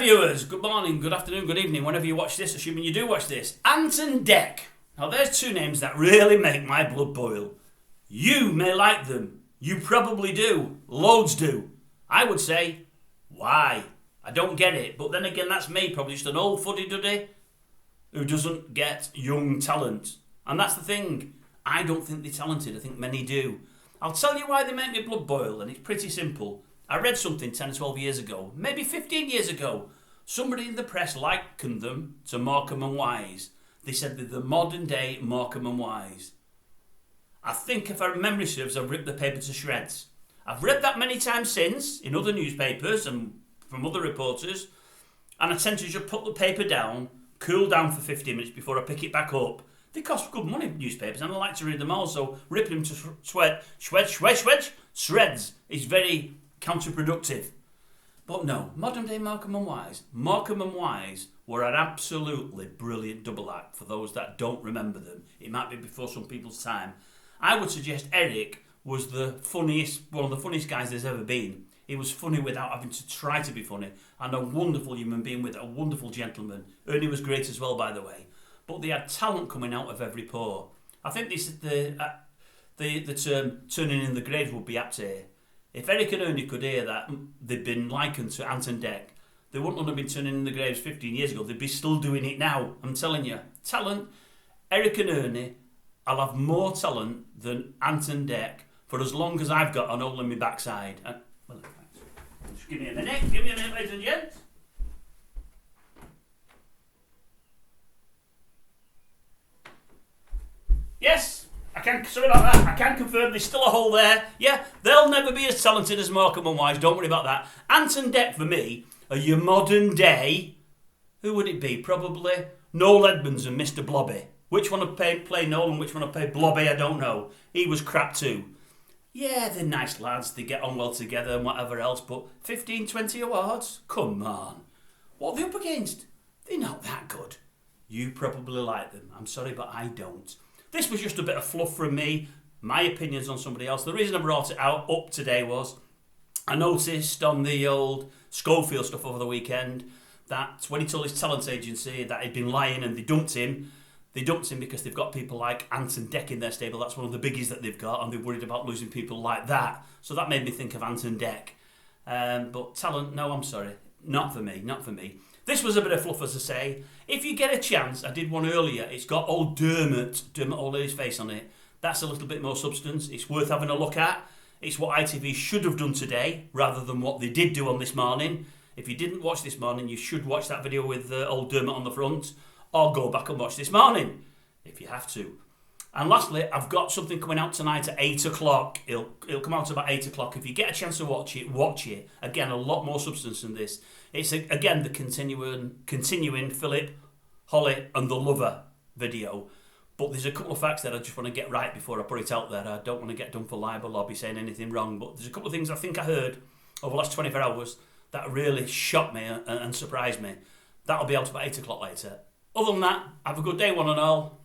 viewers, good morning, good afternoon, good evening, whenever you watch this, assuming you do watch this. Ant and Dec. Now there's two names that really make my blood boil. You may like them. You probably do. Loads do. I would say, why? I don't get it. But then again, that's me, probably just an old fuddy-duddy who doesn't get young talent. And that's the thing. I don't think they're talented. I think many do. I'll tell you why they make me blood boil, and it's pretty simple. I read something 10 or 12 years ago, maybe 15 years ago. Somebody in the press likened them to Morecambe and Wise. They said they're the modern day Morecambe and Wise. I think if our memory serves, I've ripped the paper to shreds. I've read that many times since, in other newspapers and from other reporters, and I tend to just put the paper down, cool down for 15 minutes before I pick it back up. They cost good money, newspapers, and I like to read them all, so ripping them to shreds is very counterproductive. But no, modern day Morecambe and Wise. Morecambe and Wise were an absolutely brilliant double act for those that don't remember them. It might be before some people's time. I would suggest Eric was one of the funniest guys there's ever been. He was funny without having to try to be funny, and a wonderful human being with a wonderful gentleman. Ernie was great as well, by the way. But they had talent coming out of every pore. I think the term turning in the grave would be apt here. If Eric and Ernie could hear that they'd been likened to Ant and Dec, they wouldn't have been turning in the graves 15 years ago. They'd be still doing it now. I'm telling you. Talent, Eric and Ernie, I'll have more talent than Ant and Dec for as long as I've got an hole in my backside. Well, thanks. Just give me a minute, ladies and gents. Yes. Sorry about that. I can confirm there's still a hole there. Yeah, they'll never be as talented as Morecambe and Wise. Don't worry about that. Ant and Dec for me are your modern day. Who would it be? Probably Noel Edmonds and Mr. Blobby. Which one would play Noel and which one would play Blobby? I don't know. He was crap too. Yeah, they're nice lads. They get on well together and whatever else. But 15, 20 awards? Come on. What are they up against? They're not that good. You probably like them. I'm sorry, but I don't. This was just a bit of fluff from me, my opinions on somebody else. The reason I brought it up today was I noticed on the old Schofield stuff over the weekend that when he told his talent agency that he'd been lying and they dumped him because they've got people like Ant and Dec in their stable. That's one of the biggies that they've got, and they're worried about losing people like that. So that made me think of Ant and Dec. But talent, no, I'm sorry. Not for me. This was a bit of fluff, as I say. If you get a chance, I did one earlier. It's got old Dermot O'Leary's face on it. That's a little bit more substance. It's worth having a look at. It's what ITV should have done today, rather than what they did do on this morning. If you didn't watch this morning, you should watch that video with old Dermot on the front, or go back and watch this morning, if you have to. And lastly, I've got something coming out tonight at 8 o'clock. It'll come out about 8 o'clock. If you get a chance to watch it, watch it. Again, a lot more substance than this. It's, again, the continuing Philip, Holly and the Lover video. But there's a couple of facts that I just want to get right before I put it out there. I don't want to get done for libel or be saying anything wrong. But there's a couple of things I think I heard over the last 24 hours that really shocked me and surprised me. That'll be out about 8 o'clock later. Other than that, have a good day, one and all.